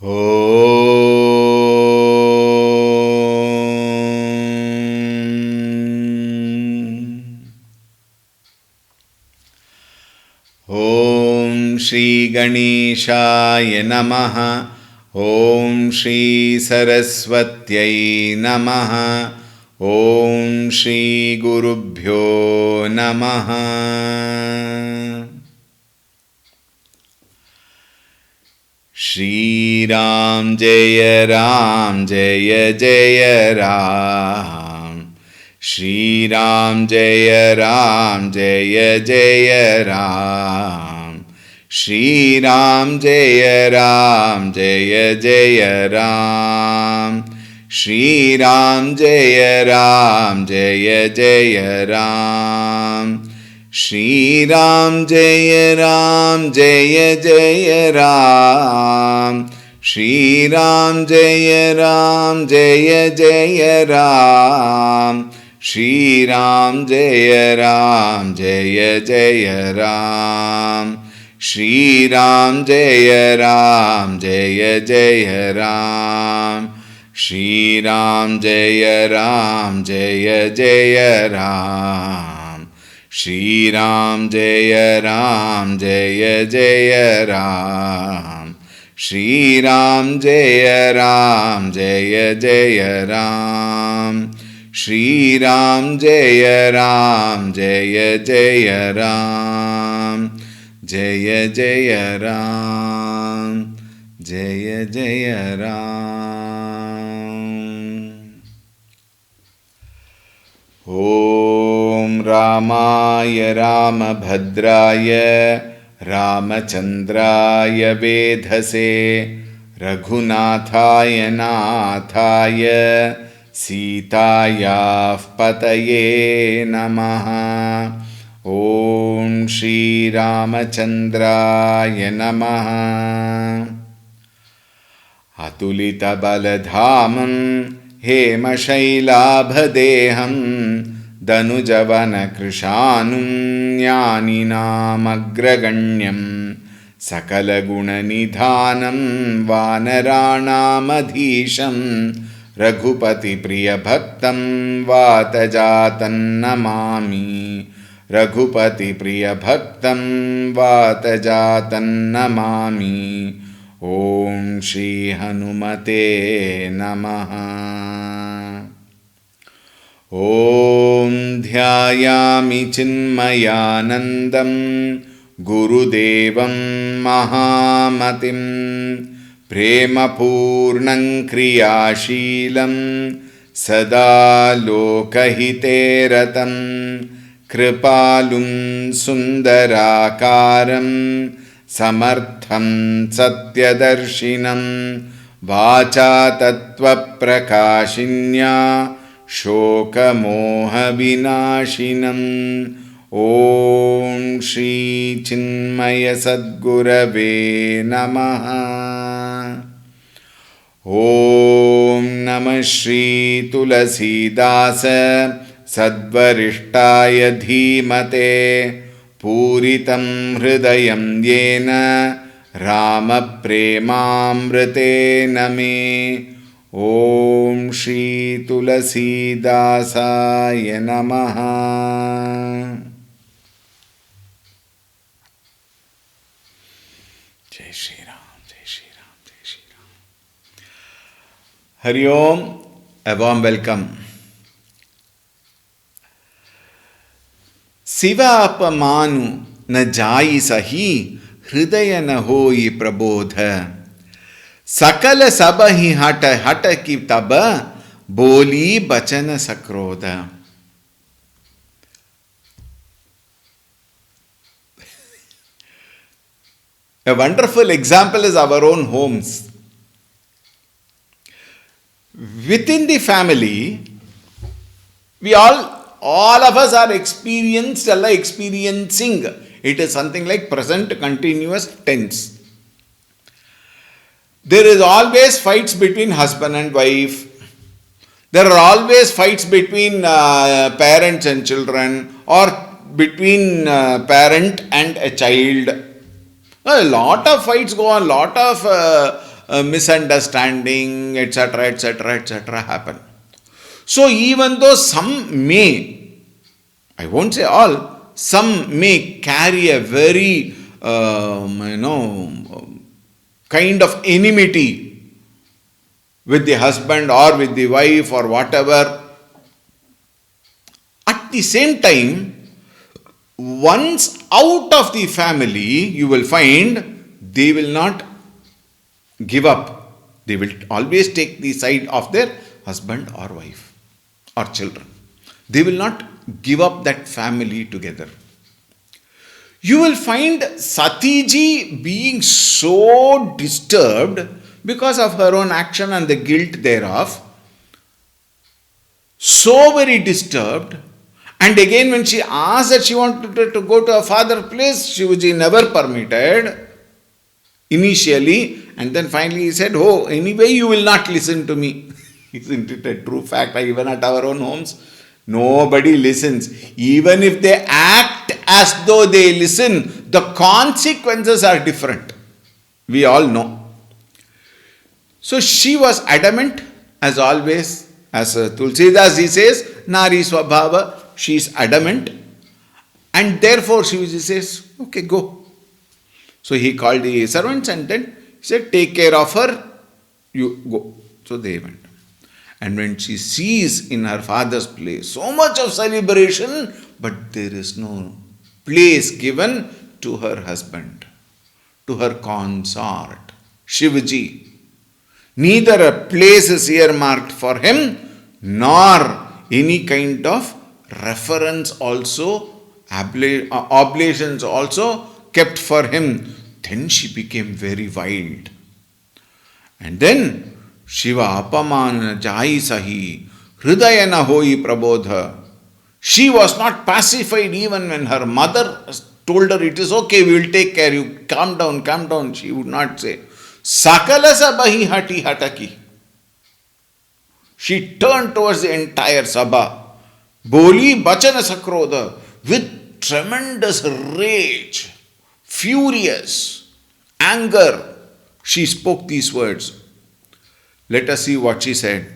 Om Shri Ganeshaya Namaha. Om Shri Saraswatyai Namaha. Om Shri Gurubhyo Namaha. Shri Ram Jaya Ram Jaya Jaya Ram. Shri Ram Jaya Ram Jaya Jaya Ram. Shri Ram Jaya Ram Jaya Jaya Ram. Shri Ram Jaya Ram Jaya Jaya Ram. Shri Ram Jaya Ram Jaya Jaya Ram. Shri Ram Jaya Ram Jaya Jaya Ram. Shri Ram Jaya Ram Jaya Jaya Ram. Shri Ram Jaya Ram Jaya Jaya Ram. Shri Ram Jaya Ram Jaya Jaya Ram. Shri Ram Jaya Ram Jaya Jaya Ram. Shri Ram Jaya Ram Jaya Jaya Ram. Shri Ram Jaya Ram Jaya Jaya Ram. Jaya Jaya Ram. Jaya Jaya Ram. Om Ramaya Ramabhadraya Ramachandraya Vedhase Raghunathaya Nathaya Sitaya Pataye Namaha. Om Shri Ramachandraya Namaha. Atulita Baladhamam Hema Shailabhadeham Danujavana Krishanum Jnaninam Agraganyam Sakala Guna Nidhanam Vanaranam Adhisham Raghupati Priya Bhaktam Vatajatan Namami. Raghupati Priya Bhaktam Vatajatan Namami. Om Shri Hanumate Namaha. Om Dhyayami Chinmayanandam Gurudevam Mahamatim Prema Purnam Kriyashilam Sada Lokahite Ratam Kripalum Sundarakaram Samartham Satyadarshinam Vacha Tattva Prakashinya Shoka Moha Vinashinam. Om Shri Chinmaya Sadgurave Namaha. Om Namah Shri Tulsi Dasa Sadvarishtaya Dhimate Puritam Hridayam Yena Rama Premamrite Name. Om Shri Tulsi Dasaya Namaha. Jai Shri Ram, Jai Shri Ram, Jai Shri Ram. Hari Om, a warm welcome. Siva apamanu na jayi sahi, hridaya na hoyi prabodha. Sakala sabahi hata hata ki taba, boli bachana sakrodha. A wonderful example is our own homes. Within the family, we all of us are experiencing. It is something like present continuous tense. There is always fights between husband and wife. There are always fights between parents and children, or between parent and a child. A lot of fights go on, lot of misunderstanding, etc., etc., etc. happen. So even though some may, I won't say all, some may carry a very, kind of enmity with the husband or with the wife or whatever. At the same time, once out of the family, you will find they will not give up. They will always take the side of their husband or wife or children. They will not give up that family together. You will find Satiji being so disturbed because of her own action and the guilt thereof. So very disturbed. And again, when she asked that she wanted to go to her father's place, Shivaji never permitted initially. And then finally he said, oh, anyway, you will not listen to me. Isn't it a true fact? Even at our own homes, nobody listens. Even if they act as though they listen, the consequences are different. We all know. So she was adamant, as always, as Tulsidas, he says, Nari Swabhava, she is adamant. And therefore she says, okay, go. So he called the servants and then he said, take care of her, you go. So they went. And when she sees in her father's place so much of celebration, but there is no place given to her husband, to her consort, Shivaji. Neither a place is earmarked for him, nor any kind of reference also, oblations also kept for him. Then she became very wild. And then Shiva apamana jai sahi, hridayana hoi prabodha. She was not pacified even when her mother told her, it is okay, we will take care, you calm down, calm down. She would not say. Sakalasa bahi hati hataki. She turned towards the entire Sabha. Boli bachana sakrodha, with tremendous rage, furious, anger, she spoke these words. Let us see what she said.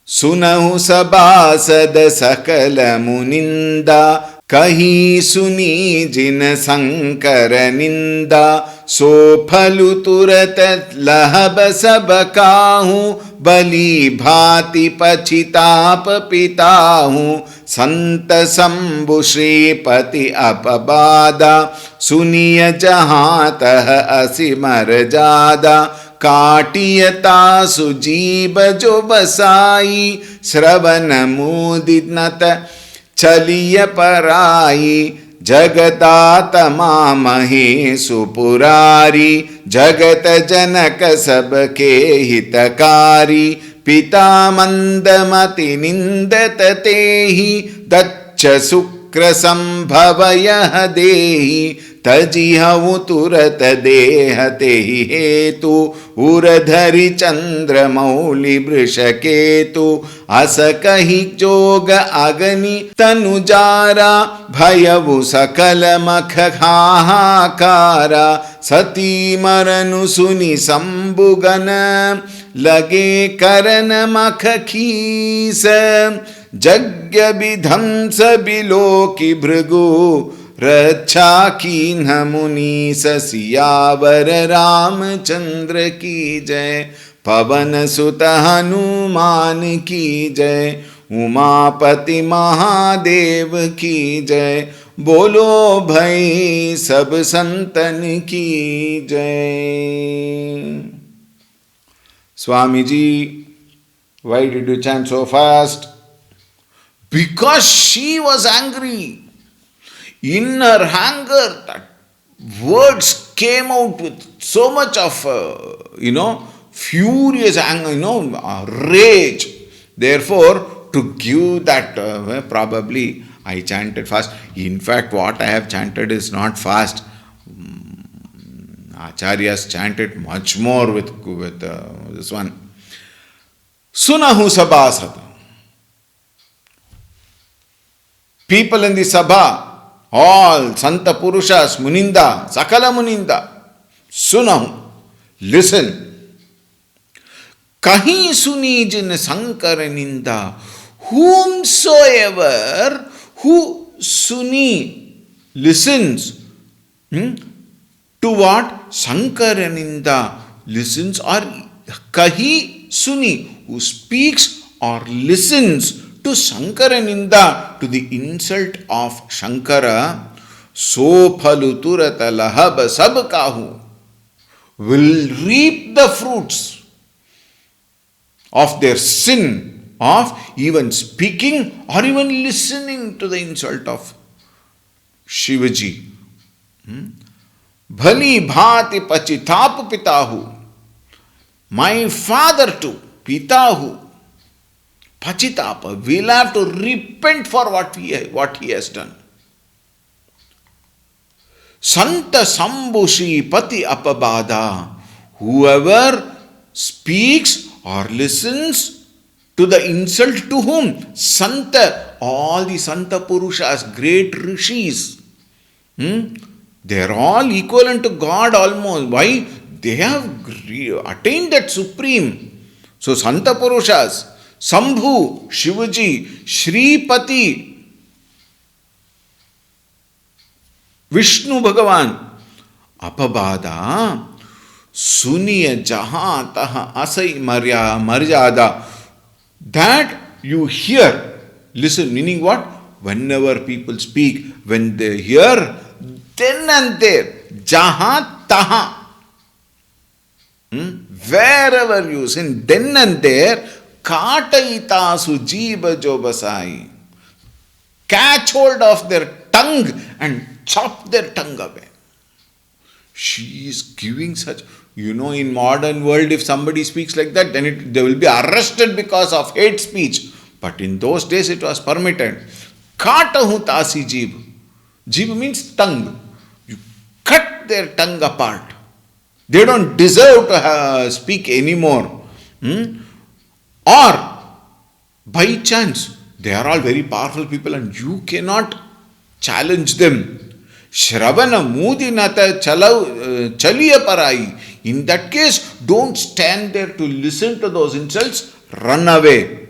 Sunahu sabasad sakala muninda, kahi suni jin sankara ninda, so phalu turat lahab sabakahu, bali bhati pachitap pitahu, sant sambhu shripati apabada, suniya jahatah asimar jada, काटियता सुजीब जो बसाई, श्रवण मुदित चलिय पराई, जगदात मामहे सुपुरारी, जगत जनक सबके हितकारी, पिता मंदमति निंदत तेहि, दच्छ शुक्र संभव यह देहि, तजिहु तुरत देहते हेतु, उरधरि चंद्र मौलि वृष केतु, अस कहि जोग अगनि तनुजारा, भयवु सकल मख हाहाकारा, सती मरनु सुनि संबुगन, लगे करन मख खीस, जग्ञ विध्वंस बिलोकि भृगु, रक्षा कीन्ह मुनि सियावर रामचंद्र की जय, पवन सुत हनुमान की जय, उमापति महादेव की जय, बोलो भाई सब संतन की जय. Swami ji, why did you chant so fast? Because she was angry. In her anger, that words came out with so much of, furious anger, rage. Therefore, to give that, probably I chanted fast. In fact, what I have chanted is not fast. Acharyas chanted much more with this one. Sunahu sabhasad. People in the sabha, all Santa Purushas, Muninda, Sakala Muninda, Sunahu, listen. Kahi suni jin sankara ninda. Whomsoever who suni listens to what? Sankara ninda listens, or kahi suni, who speaks or listens to Shankara ninda, to the insult of Shankara, so phalu turata lahab sab kahu, will reap the fruits of their sin of even speaking or even listening to the insult of Shivaji. Bhali bhati pachitap pitahu. My father too, pitahu, pachitapa, will have to repent for what he has done. Santa sambushi pati apabada. Whoever speaks or listens to the insult to whom? Santa, all the Santa Purushas, great rishis. They are all equivalent to God almost. Why? They have attained that supreme. So Santa Purushas, Sambhu, Shivaji, Shripati, Vishnu Bhagavan, Apabada, Suniya Jaha Taha Asai Marjada. That you hear, listen, meaning what? Whenever people speak, when they hear, then and there, Jaha Taha. Wherever you sin, then and there, Kataita Sujiba Jobasai. Catch hold of their tongue and chop their tongue away. She is giving such, in modern world, if somebody speaks like that, then they will be arrested because of hate speech. But in those days it was permitted. Katahu tasi jib. Jib means tongue. You cut their tongue apart. They don't deserve to speak anymore. Or, by chance, they are all very powerful people and you cannot challenge them. Shravana mudinata chaliya parai. In that case, don't stand there to listen to those insults. Run away.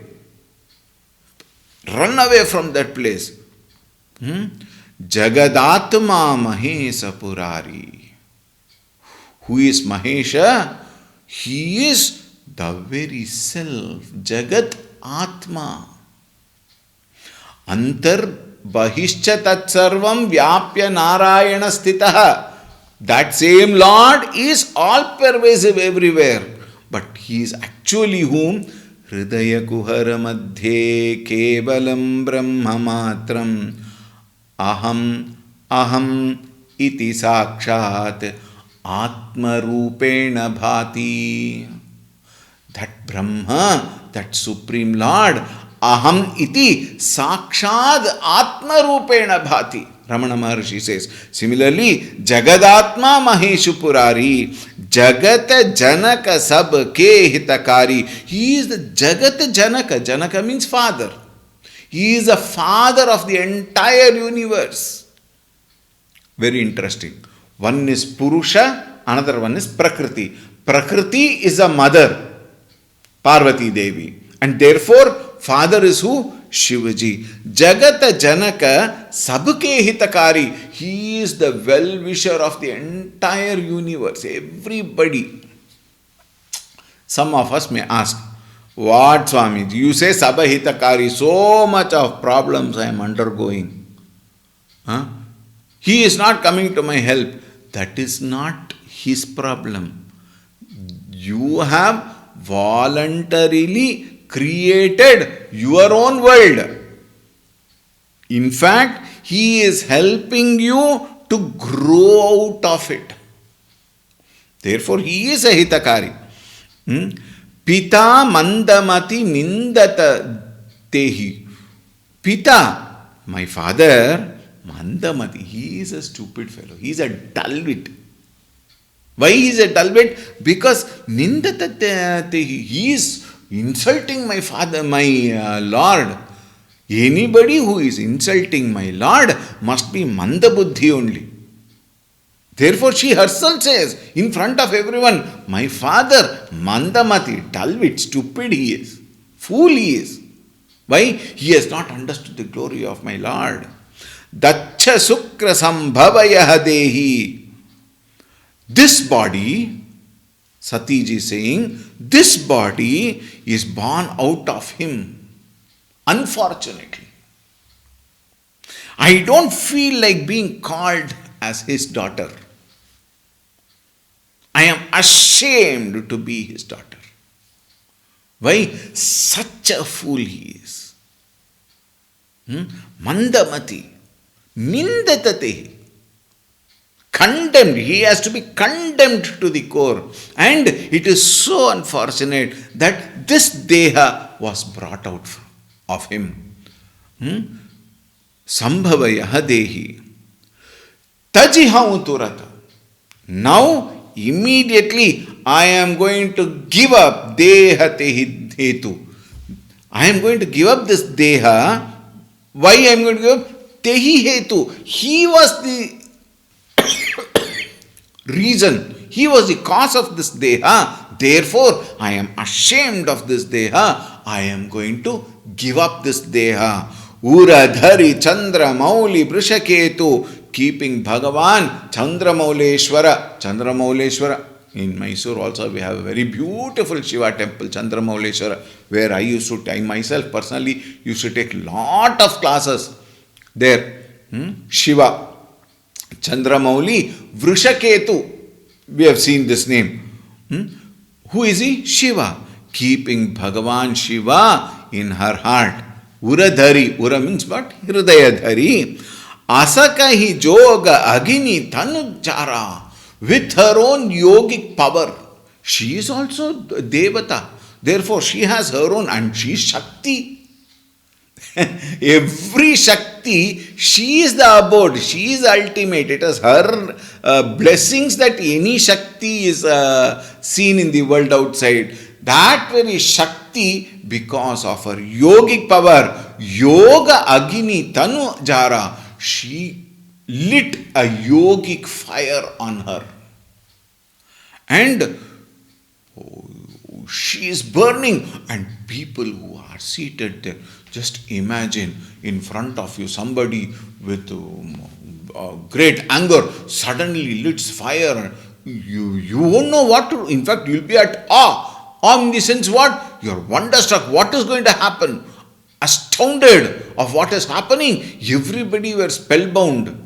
Run away from that place. Jagadatma Mahesa Purari. Who is Mahesha? He is the very self. Jagat Atma. Antar Bahishcha Tat Sarvam Vyapya Narayana Stitaha. That same Lord is all pervasive everywhere. But He is actually whom? Hridaya Kuhara Madhye Kevalam Brahma Matram Aham iti Sakshat Atma Rupena Bhati. That Brahma, that Supreme Lord, Aham iti Sakshad Atma Rupena Bhati. Ramana Maharshi says. Similarly, Jagadatma Maheshu Purari, Jagata Janaka Sab Ke Hitakari. He is the Jagata Janaka. Janaka means father. He is the father of the entire universe. Very interesting. One is Purusha, another one is Prakriti. Prakriti is a mother, Parvati Devi. And therefore, father is who? Shivaji. Jagata Janaka Sabke Hitakari. He is the well-wisher of the entire universe. Everybody. Some of us may ask, what Swami? You say Sabha Hitakari, so much of problems I am undergoing. He is not coming to my help. That is not his problem. You have voluntarily created your own world. In fact, He is helping you to grow out of it. Therefore, He is a Hitakari. Pita mandamati nindata tehi. Pita, my father, mandamati, he is a stupid fellow. He is a dullwit. Why he is a dullwit? Because nindata tehi, he is insulting my father, my Lord. Anybody who is insulting my Lord must be mandabuddhi only. Therefore, she herself says in front of everyone, my father, Mandamati, dull-wit, stupid he is, fool he is. Why? He has not understood the glory of my Lord. Dacha Sukra Sambhavaya Dehi. This body, Satiji is saying, this body is born out of him. Unfortunately. I don't feel like being called as his daughter. I am ashamed to be his daughter. Why? Such a fool he is. Mandamati. Nindatate. Condemned. He has to be condemned to the core. And it is so unfortunate that this deha was brought out of him. Sambhavayaha dehi. Tajihaun turata. Now, immediately, I am going to give up deha hetu. I am going to give up this deha. Why I am going to give up? Tehi hetu. He was the reason. He was the cause of this deha. Therefore, I am ashamed of this deha. I am going to give up this deha. Uradhari Chandra Mauli Brishaketu, keeping Bhagavan Chandramauleshwara. Chandramauleshwara. In Mysore also we have a very beautiful Shiva temple, Chandramauleshwara, where I myself personally used to take lot of classes there. Shiva. Chandramauli Vrishaketu. We have seen this name. Who is he? Shiva. Keeping Bhagavan Shiva in her heart. Uradhari. Ura means what? Hridayadhari. Asaka hi joga agini tanujara. With her own yogic power. She is also Devata. Therefore, she has her own, and she is Shakti. Every Shakti, she is the abode. She is ultimate. It is her blessings that any Shakti is seen in the world outside. That very Shakti, because of her yogic power, Yoga Agini Tanu Jara, she lit a yogic fire on her. And she is burning, and people who are seated there, just imagine in front of you somebody with great anger suddenly lights fire. You won't know what to do. In fact, you'll be at awe. Awe in the sense what? You're wonderstruck. What is going to happen? Astounded of what is happening. Everybody were spellbound.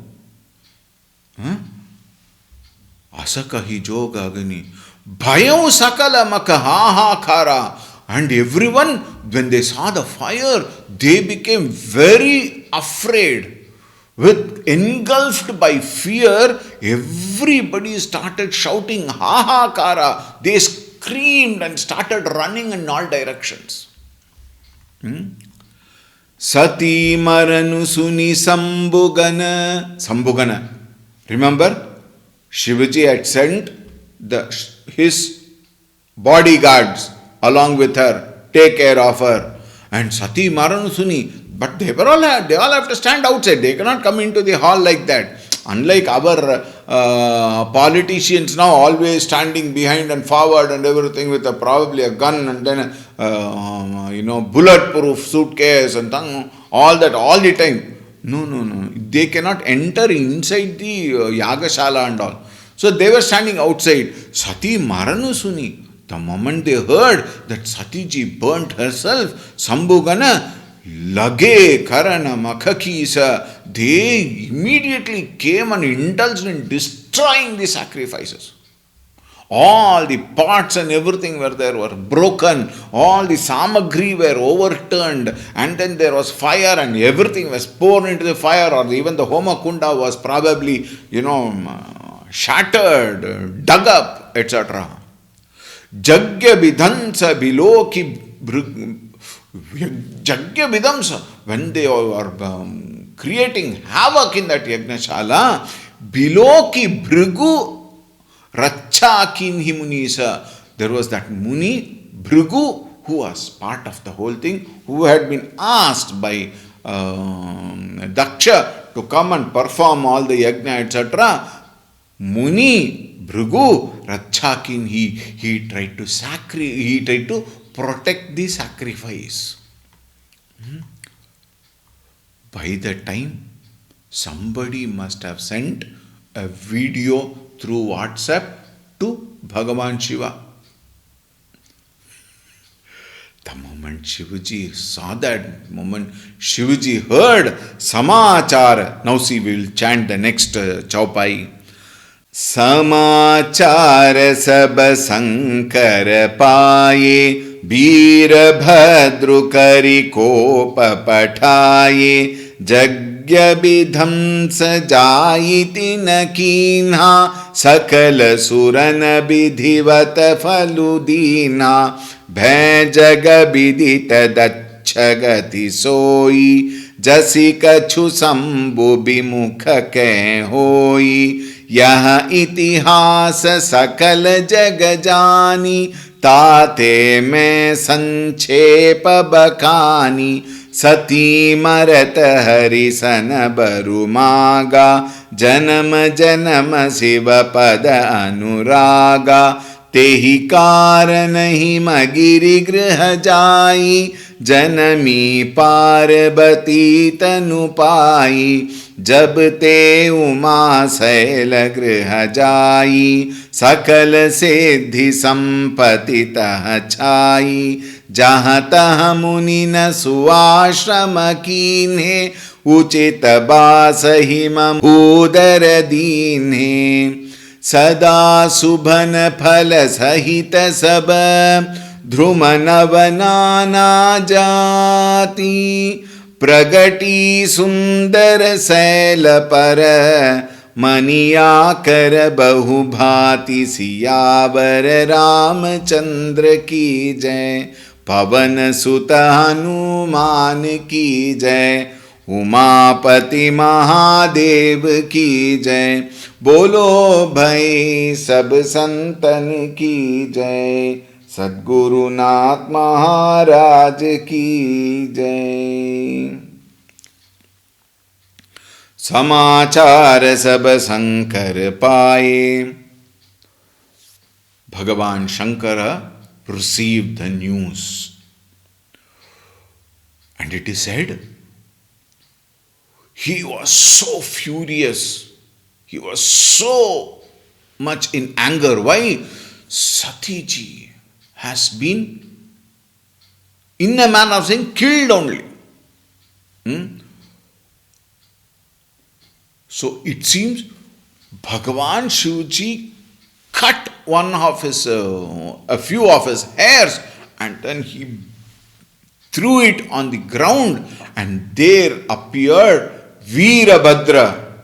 Asaka hi joga agni. Bhayam sakala makaha kara. And everyone, when they saw the fire, they became very afraid. Engulfed by fear, everybody started shouting ha kara. They screamed and started running in all directions. Sati maranu suni sambugana. Remember? Shivaji had sent his bodyguards along with her, take care of her. And Sati Maranu Suni, but they all have to stand outside. They cannot come into the hall like that. Unlike our politicians now, always standing behind and forward and everything with probably a gun and then bulletproof suitcase and all that all the time. No. They cannot enter inside the Yagashala and all. So they were standing outside. Sati Maranu Suni. The moment they heard that Satiji burnt herself, Sambhugana, Lage Karana Makhakisa, they immediately came and indulged in destroying the sacrifices. All the pots and everything were broken. All the samagri were overturned. And then there was fire and everything was poured into the fire, or even the Homa Kunda was probably, shattered, dug up, etc. Jagya Vidhansa Biloki Jagya Vidhamsa, when they were creating havoc in that Yagnashala, Biloki Bhrigu Rachakinhi Munisa. There was that Muni, Bhrigu, who was part of the whole thing, who had been asked by Daksha to come and perform all the yajna, etc. Muni Bhrigu Rachakin, he tried to protect the sacrifice. By the time somebody must have sent a video through WhatsApp to Bhagavan Shiva. The moment Shivaji saw that, moment Shivaji heard Samachara. Now see, we will chant the next chaupai. समाचार सब शंकर पाए वीरभद्र करि कोप पठाए यज्ञ विध्वंस जायति न कीन्हा सकल सुरन विधिवत फलु दीना भय जग विदित दक्ष गति सोई जसि कछु शंभु विमुख कै होई यह इतिहास सकल जग जानी ताते मैं संक्षेप बखानी सती मरत हरिसन बरु मागा जन्म जन्म शिव पद अनुरागा तेहि कारण ही मगिरि गृह जाई जनमी पार्वती तनु पाई जब ते उमा शैल गृह जाई सकल सिद्धि संपत्ति तह छाई जहाँ तह मुनि न सुआश्रम कीन्हे उचित बास ही उदर दीन्हे सदा शुभन फल सहित सब ध्रुम नव नाना जाति प्रगटी सुंदर शैल पर मनिया कर बहु भांति सियावर रामचंद्र की जय पवन सुत हनुमान की जय उमापति महादेव की जय बोलो भाई सब संतन की जय सद्गुरुनाथ महाराज की जय। समाचार सब शंकर पाए। Bhagavan Shankara received the news, and it is said he was so furious, he was so much in anger. Why? Sati ji has been, in a manner of saying, killed only. So it seems Bhagavan Shivji cut one of his, a few of his hairs, and then he threw it on the ground, and there appeared Veerabhadra.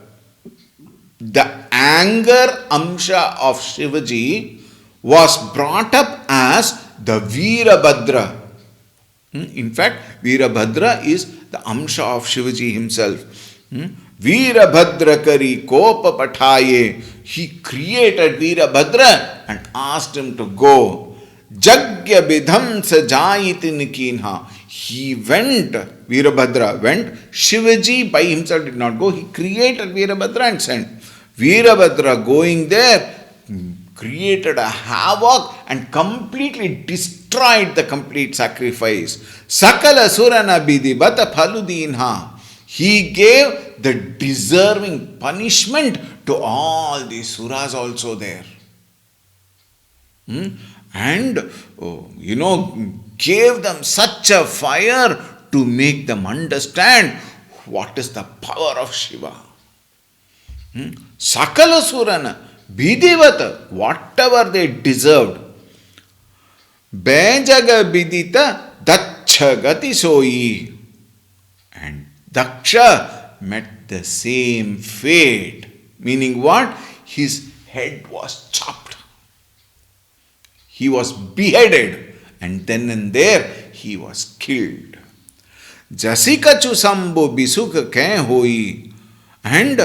The anger amsha of Shivaji was brought up as the Veerabhadra. In fact, Veerabhadra is the amsha of Shivaji himself. Veerabhadra kari kopa pathaye. He created Veerabhadra and asked him to go. Jagya vidhamsa jayiti nikinha. He went, Veerabhadra went. Shivaji by himself did not go. He created Veerabhadra and sent. Veerabhadra going there created a havoc and completely destroyed the complete sacrifice. Sakala surana bidhi bata phaludinha. He gave the deserving punishment to all the suras also there. And, gave them such a fire to make them understand what is the power of Shiva. Sakala surana, bidivata, whatever they deserved. Bejaga bidita daksha gati soyi. And Daksha met the same fate. Meaning what? His head was chopped. He was beheaded. And then and there he was killed. Jasikachu sambo bisuk kain hoi. And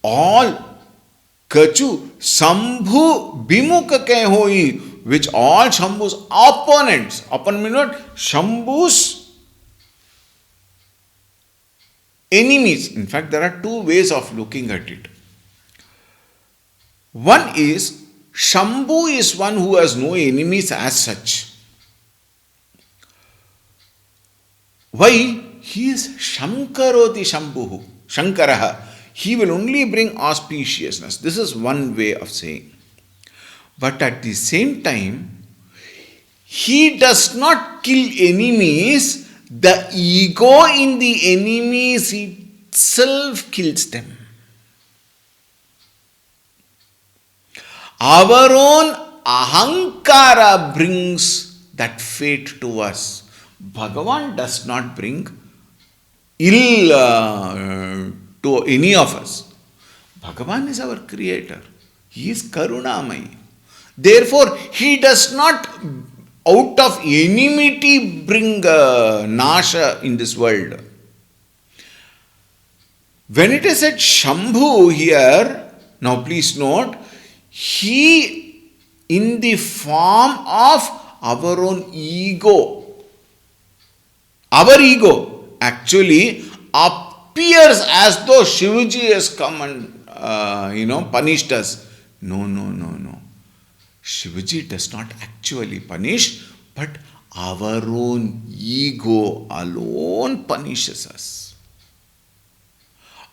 all kachu sambhu bimukha kain hoi. Which all Shambhu's opponents, opponent means what? Shambhu's enemies. In fact, there are two ways of looking at it. One is, Shambhu is one who has no enemies as such. Why? He is Shankaroti Shambhu, Shankaraha. He will only bring auspiciousness. This is one way of saying. But at the same time, he does not kill enemies. The ego in the enemies itself kills them. Our own ahankara brings that fate to us. Bhagavan does not bring ill to any of us. Bhagavan is our creator. He is Karunamai. Therefore, he does not out of enmity bring Nasha in this world. When it is said Shambhu here, now please note, he in the form of our own ego. Our ego actually appears as though Shivaji has come and punished us. No. Shivaji does not actually punish, but our own ego alone punishes us.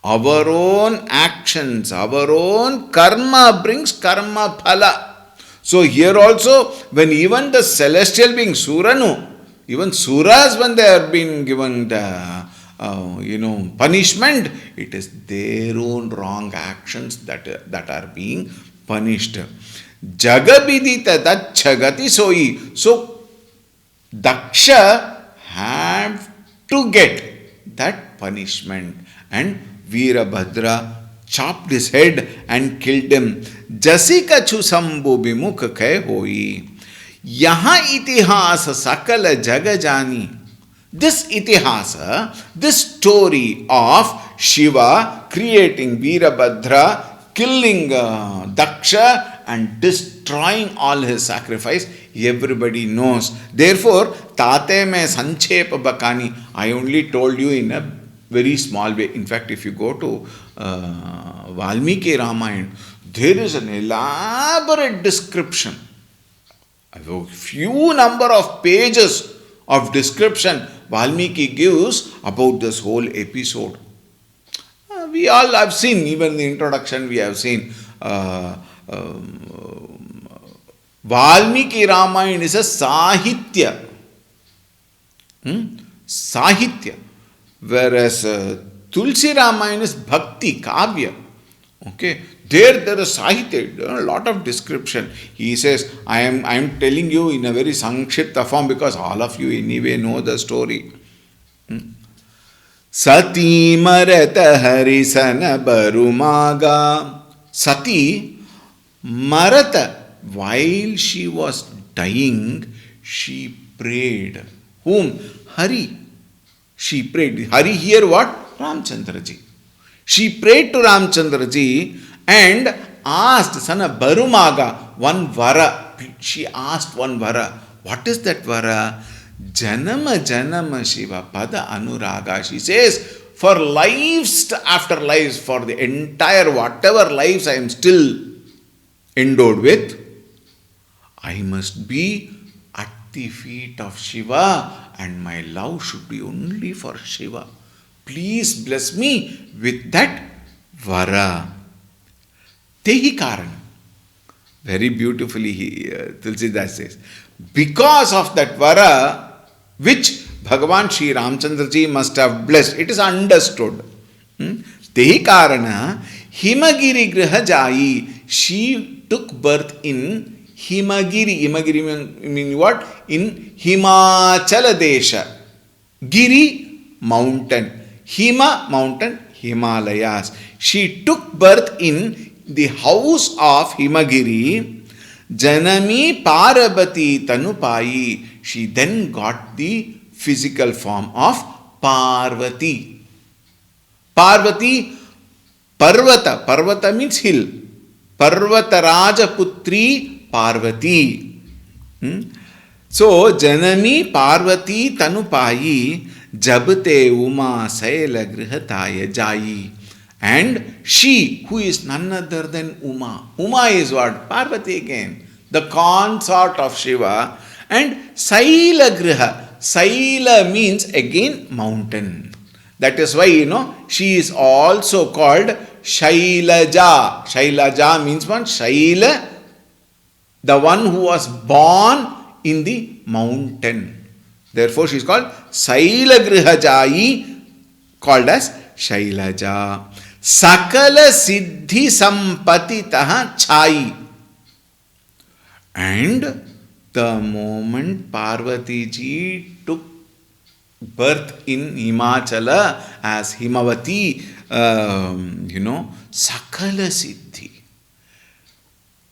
Our own actions, our own karma brings karma phala. So here also, when even the celestial being Suranu, even Suras, when they are being given the punishment, it is their own wrong actions that are being punished. Jagabidita dachagati soi. So Daksha have to get that punishment, and Veerabhadra chopped his head and killed him. Jasika chu sambhu bimukh khay hoi. Yaha itihasa sakala jagajani. This itihasa, this story of Shiva creating Veerabhadra, killing Daksha and destroying all his sacrifice, everybody knows. Therefore, Tate mein sanchepa bakani, I only told you in a very small way. In fact, if you go to Valmiki Ramayana, there is an elaborate description. A few number of pages of description Valmiki gives about this whole episode. We all have seen, even in the introduction we have seen, Valmiki Ramayana is a Sahitya. Sahitya. Whereas Tulsi Ramayana is Bhakti, Kavya. Okay. There is Sahitya, a lot of description. He says, I am telling you in a very Sankshipta form because all of you anyway know the story. Sati marata harisana barumaga. Sati marata. While she was dying, she prayed. Whom? Hari. She prayed. Hari here what? Ramchandraji. She prayed to Ramchandraji and asked Sana Barumaga one vara. She asked one vara. What is that vara? Janama Janama Shiva Pada Anuraga. She says, for lives after lives, for the entire whatever lives I am still endowed with, I must be at the feet of Shiva and my love should be only for Shiva. Please bless me with that vara. Tehi karan. Very beautifully Tulsidas says. Because of that vara, which Bhagavan Sri Ramchandraji must have blessed, it is understood. Tehi karana Himagiri Griha Jayi. She took birth in Himagiri. Himagiri mean what? In Himachala Desha. Giri, mountain. Hima, mountain, Himalayas. She took birth in the house of Himagiri. Janami Parabati Tanupai. She then got the physical form of Parvati. Parvati, Parvata. Parvata means hill. Parvata Raja Putri Parvati. So, Janami Parvati Tanupai Jabte Uma Saila Grihataya Jayi. And she, who is none other than Uma. Uma is what? Parvati again, the consort of Shiva. And Saila Griha. Saila means again mountain. That is why, she is also called Shailaja. Shailaja means what? Shaila, the one who was born in the mountain. Therefore, she is called Saila Grihajai, called as Shailaja. Sakala Siddhi Sampatitaha Chai. And the moment Parvati ji took birth in Himachala as Himavati, Sakala Siddhi,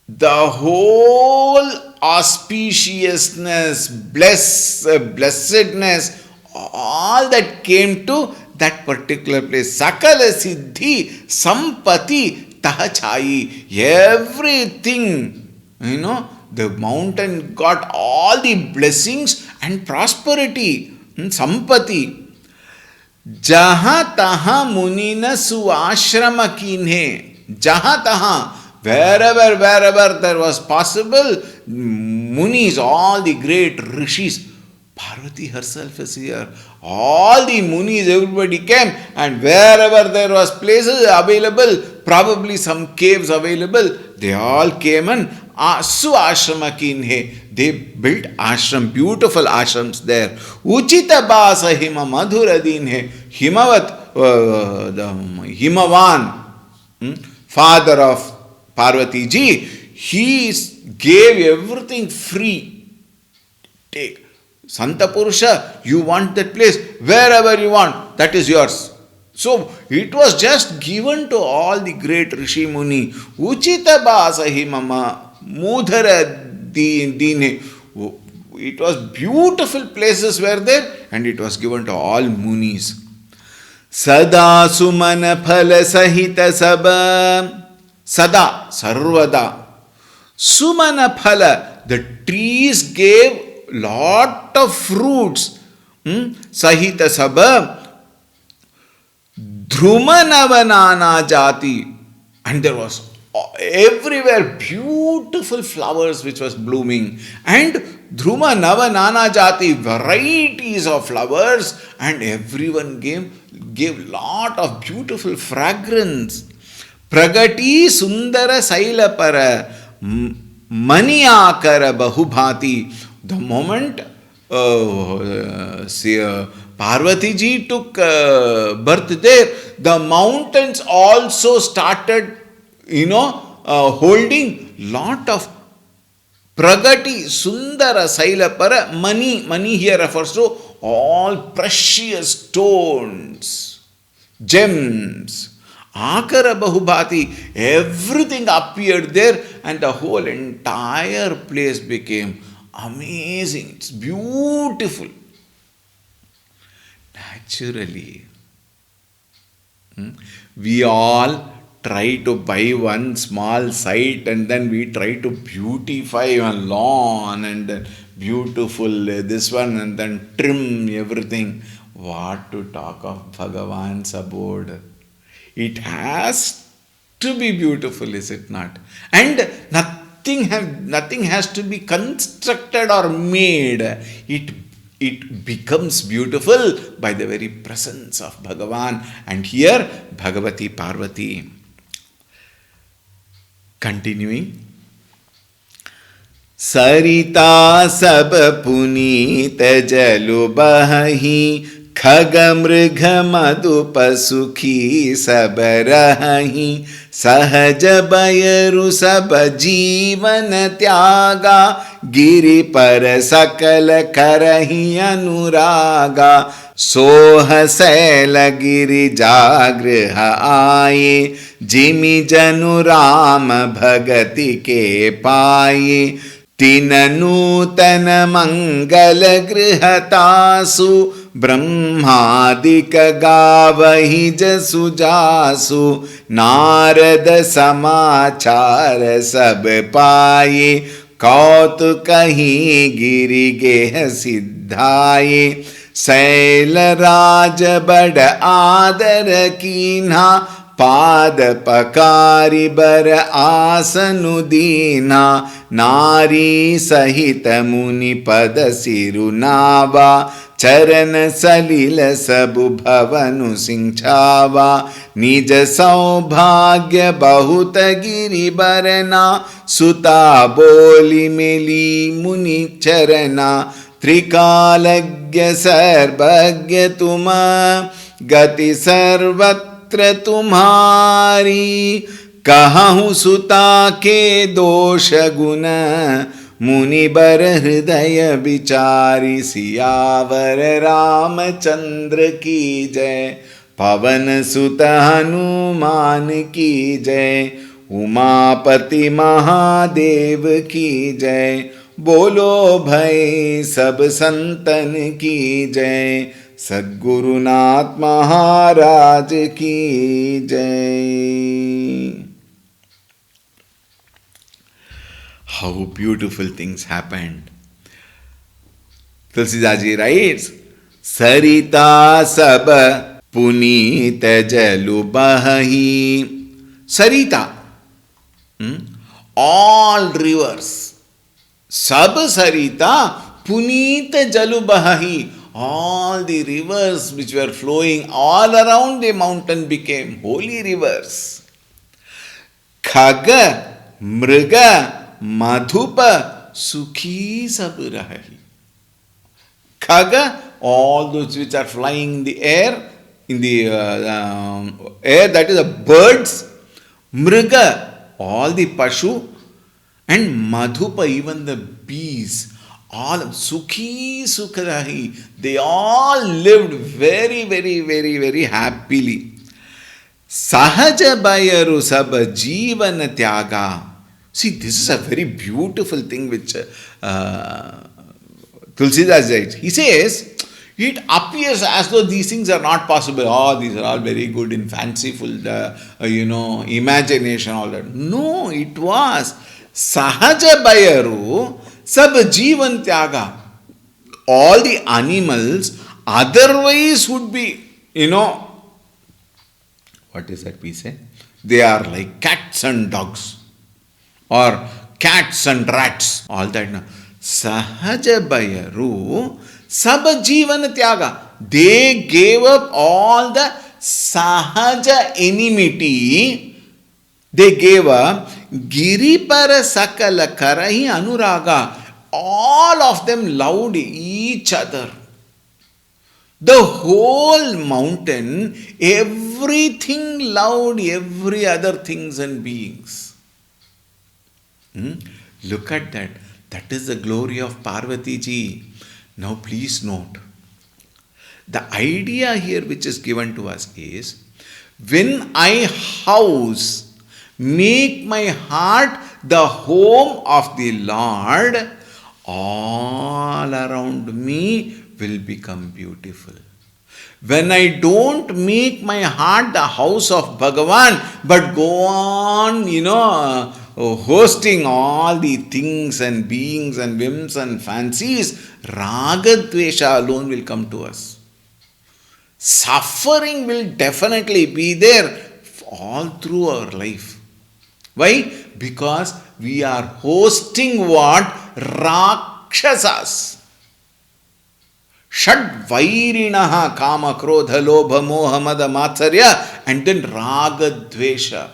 the whole auspiciousness, blessedness, all that came to that particular place. Sakala Siddhi Sampati Tahachai. Everything, the mountain got all the blessings and prosperity. Sampati. Jaha taha munina suashrama kinhe. Jaha taha. Wherever there was possible, munis, all the great rishis, Parvati herself is here. All the munis, everybody came, and wherever there was places available, probably some caves available, they all came and Suashrama kinhe. They built ashram, beautiful ashrams there. Uchita basa hima madhura dinhe. Himavat, the Himavan, father of Parvati ji, he gave everything free. Take. Santa Purusha, you want that place, wherever you want, that is yours. So it was just given to all the great Rishi Muni. Uchita basa himama mudhara dine. It was beautiful places were there, and it was given to all munis. Sada sumana phala sahita sabha. Sada, sarvada. Sumana phala, the trees gave lot of fruits. Sahita sabha. Dhrumanava jati. And there was everywhere beautiful flowers which was blooming. And Dhruma Nava Nana Jati, varieties of flowers, and everyone gave lot of beautiful fragrance. Pragati Sundara Sailapara Maniakara Bahubhati. The moment Parvati ji took birth there, the mountains also started, holding lot of Pragati Sundara Sailapara Mani. Mani here refers to all precious stones, gems. Akara Bahubhati, everything appeared there, and the whole entire place became amazing. It's beautiful. Naturally, we all try to buy one small site, and then we try to beautify one lawn, and then beautiful this one, and then trim everything. What to talk of Bhagavan's abode? It has to be beautiful, is it not? And nothing has to be constructed or made. It becomes beautiful by the very presence of Bhagavan. And here, Bhagavati Parvati. Continuing. Sarita sab punita jalu bahi खग मृग मधुप सुखी सब रहि सहज बयरु सब जीवन त्यागा गिरि पर सकल करहि अनुरागा सोह सैल गिरि जागृह आये जिमि जनु राम भगति के पाये तिन नूतन मंगल गृहतासु ब्रह्मादिक गावहि जसु जासु नारद समाचार सब पाये कौतुकहि गिरि गेह सिद्धाये शैल राज बड़ आदर कीन्हा पाद पकारी बर आसनु दीना नारी सहित मुनि पद सिरुनावा चरण सलिल सबु भवनु सिंचावा निज सौभाग्य बहुत गिरि बरना सुता बोली मेली मुनि चरना त्रिकालज्ञ सर्वज्ञ तुम गति सर्वत्र तुम्हारी कहूँ सुता के दोष गुण मुनि बर हृदय विचारी सियावर रामचंद्र की जय पवन सुत हनुमान की जय उमापति महादेव की जय बोलो भाई सब संतन की जय सद्गुरुनाथ महाराज की जय. How beautiful things happened. Tulsi Ji writes, Sarita sab puneet jalu bahi. Sarita, all rivers. Sab Sarita puneet jalu bahi. All the rivers which were flowing all around the mountain became holy rivers. Khaga, mriga, madhupa, sukhi sab rahi. Khaga, all those which are flying in the air, air, that is the birds. Mriga, all the pashu, and madhupa, even the bees. All sukhi sukhrahi, they all lived very, very, very, very happily. Sahaja bayaru sab jeevan tyaga. See, this is a very beautiful thing which Tulsidas writes. He says, it appears as though these things are not possible. Oh, these are all very good and fanciful, imagination, all that. No, it was. Sahaja bayaru sab jeevan tyaga. All the animals otherwise would be, what is that we say? They are like cats and dogs. Or cats and rats. All that. Sahaja bayaru sab jeevan tyaga. They gave up all the sahaja enmity. They gave up giripara sakala karahi anuraga. All of them loved each other. The whole mountain, everything loved every other things and beings. Look at that. That is the glory of Parvati ji. Now please note, the idea here which is given to us is, when I house, make my heart the home of the Lord, all around me will become beautiful. When I don't make my heart the house of Bhagavan, but go on, hosting all the things and beings and whims and fancies, Ragadvesha alone will come to us. Suffering will definitely be there all through our life. Why? Because we are hosting what? Rakshasas. Shad vairinaha kama krodha lobha moha mada matsarya, and then Ragadvesha.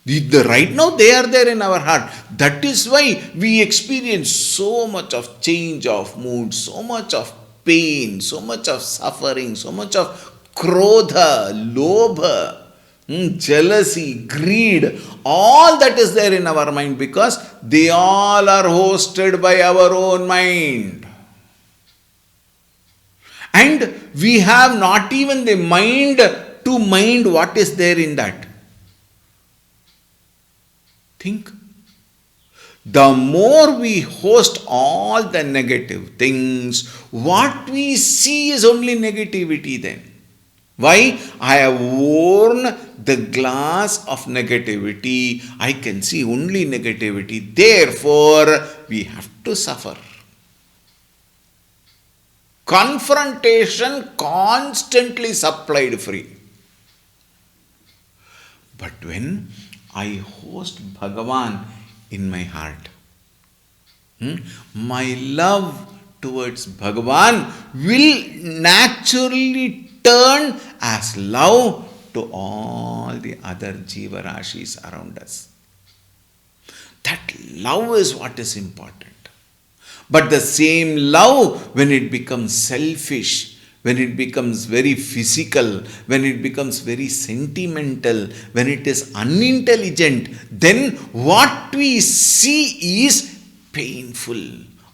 Right now they are there in our heart. That is why we experience so much of change of mood, so much of pain, so much of suffering, so much of krodha, lobha, jealousy, greed. All that is there in our mind because they all are hosted by our own mind. And we have not even the mind to mind what is there in that. Think. The more we host all the negative things, what we see is only negativity then. Why? I have worn the glass of negativity. I can see only negativity. Therefore, we have to suffer. Confrontation constantly supplied free. But when I host Bhagavan in my heart, my love towards Bhagavan will naturally turn as love to all the other Jiva Rashis around us. That love is what is important. But the same love, when it becomes selfish, when it becomes very physical, when it becomes very sentimental, when it is unintelligent, then what we see is painful.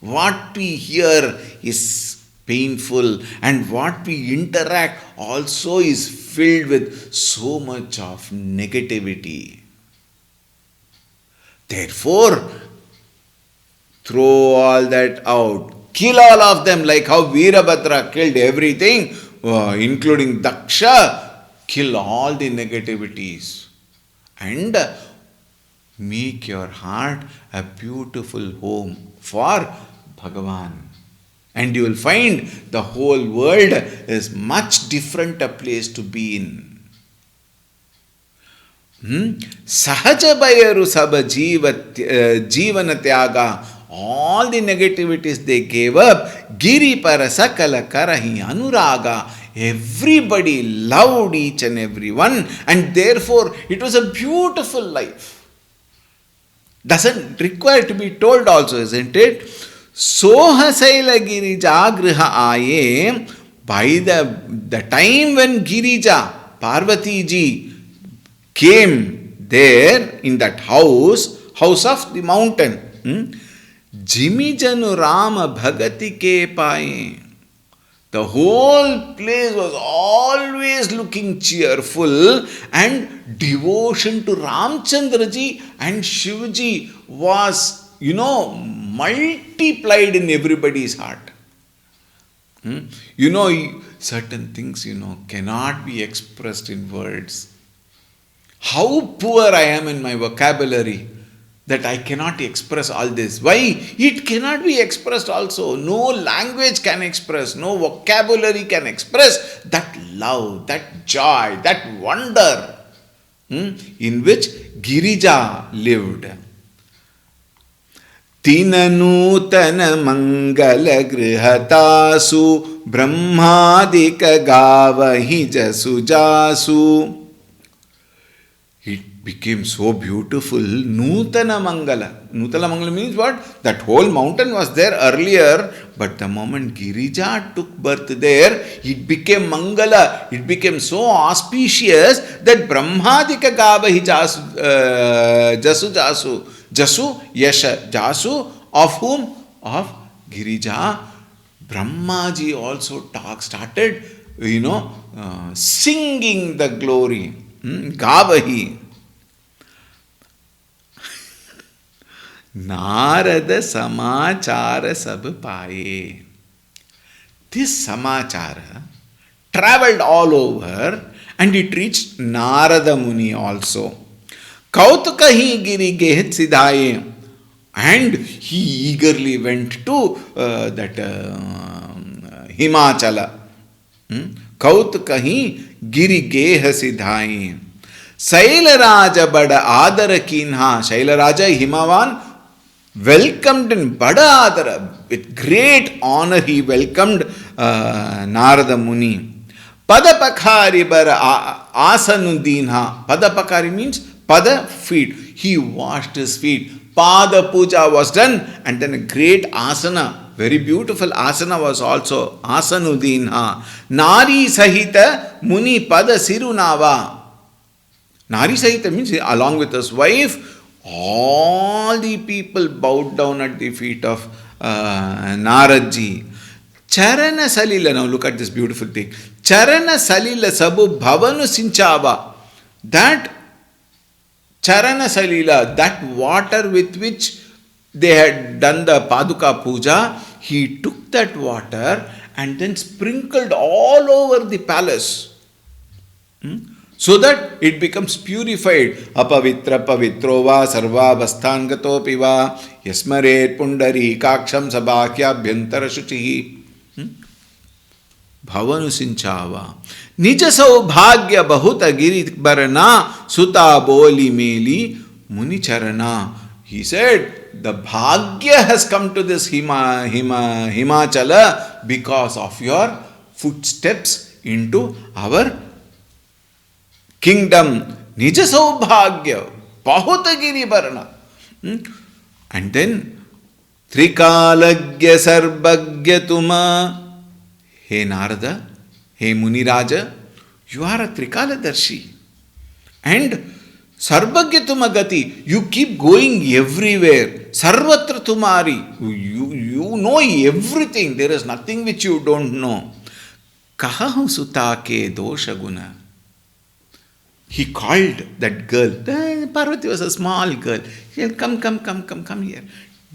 What we hear is painful, and what we interact also is filled with so much of negativity. Therefore, throw all that out. Kill all of them, like how Veerabhadra killed everything, including Daksha. Kill all the negativities and make your heart a beautiful home for Bhagavan. And you will find the whole world is much different a place to be in. Sahaja Bayaru Saba Jivana Tyaga. All the negativities they gave up. Giri Parasakala Karahi Anuraga. Everybody loved each and every one, and therefore it was a beautiful life. Doesn't require to be told also, isn't it? Soha Saila Girija Griha Aye. By the time when Girija, Parvati ji, came there in that house of the mountain, Jimi Janu Rama Bhagati ke paye. The whole place was always looking cheerful, and devotion to Ramchandra ji and Shivaji was, multiplied in everybody's heart. Certain things, cannot be expressed in words. How poor I am in my vocabulary that I cannot express all this. Why? It cannot be expressed also. No language can express, no vocabulary can express that love, that joy, that wonder in which Girija lived. Tinanutana mangala grihatasu brahmadika gavahi jasu jasu. It became so beautiful. Nutana Mangala. Nutana Mangala means what? That whole mountain was there earlier, but the moment Girija took birth there, it became Mangala. It became so auspicious that Brahmadika Gavahi Jasu Jasu. Jasu Yasha. Jasu of whom? Of Girija. Brahmaji also started, singing the glory. Gavahi. Narada Samachara Sab Paye. This Samachara traveled all over, and it reached Narada Muni also. Kautukahi Giri Gehet Siddhaye. And he eagerly went to that Himachala. Kautukahi Giri Geha Siddhaye. Shailaraja Bada Adara Kinha. Shailaraja Himavan welcomed in Bada Adara. With great honor he welcomed Narada Muni. Padapakari Bara Asanudinha. Padapakari means Pada, feet. He washed his feet. Pada Puja was done, and then a great asana, very beautiful asana was also Asanudinha. Nari Sahita Muni Pada Sirunava. Nari Sahita means along with his wife, all the people bowed down at the feet of Naradji. Charana Salila, now look at this beautiful thing. Charana Salila Sabu Bhavanu Sinchava. That Charana Salila, that water with which they had done the Paduka Puja, he took that water and then sprinkled all over the palace. So that it becomes purified. Apavitra pavitrova sarva basthangato piva yasmaret pundari kaksham sabhakya bhyantara shuchihi. भवनु सिंचावा निज सौभाग्य बहुत गिरि बरना सुता बोली मेली मुनि चरना. He said, the bhagya has come to this Himachala because of your footsteps into our kingdom. Nija saubhagya, bahut giri barna. And then, Trikalagya Sarbagya Tuma. Hey Narada, hey Muniraja, you are a Trikaladarshi. And Sarvagya Tumagati, you keep going everywhere. Sarvatra Tumari, you know everything. There is nothing which you don't know. Kahahu Sutake Dosha Guna. He called that girl. Parvati was a small girl. He said, come here.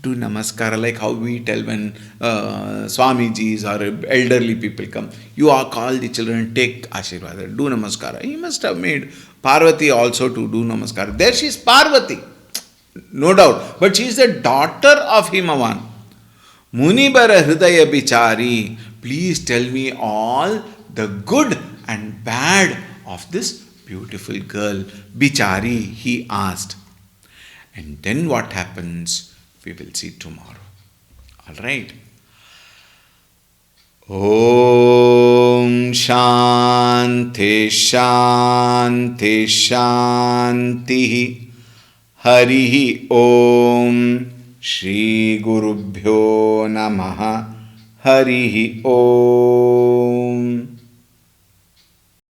Do namaskara, like how we tell when Swamijis or elderly people come. You are called the children, take Ashirvada, do namaskara. He must have made Parvati also to do namaskara. There she is Parvati, no doubt. But she is the daughter of Himavan. Munibara Hridaya Bichari, please tell me all the good and bad of this beautiful girl. Bichari, he asked. And then what happens? We will see tomorrow. All right. Om Shanti Shanti Shanti Harihi Om Shri Gurubhyo Namaha Harihi Om.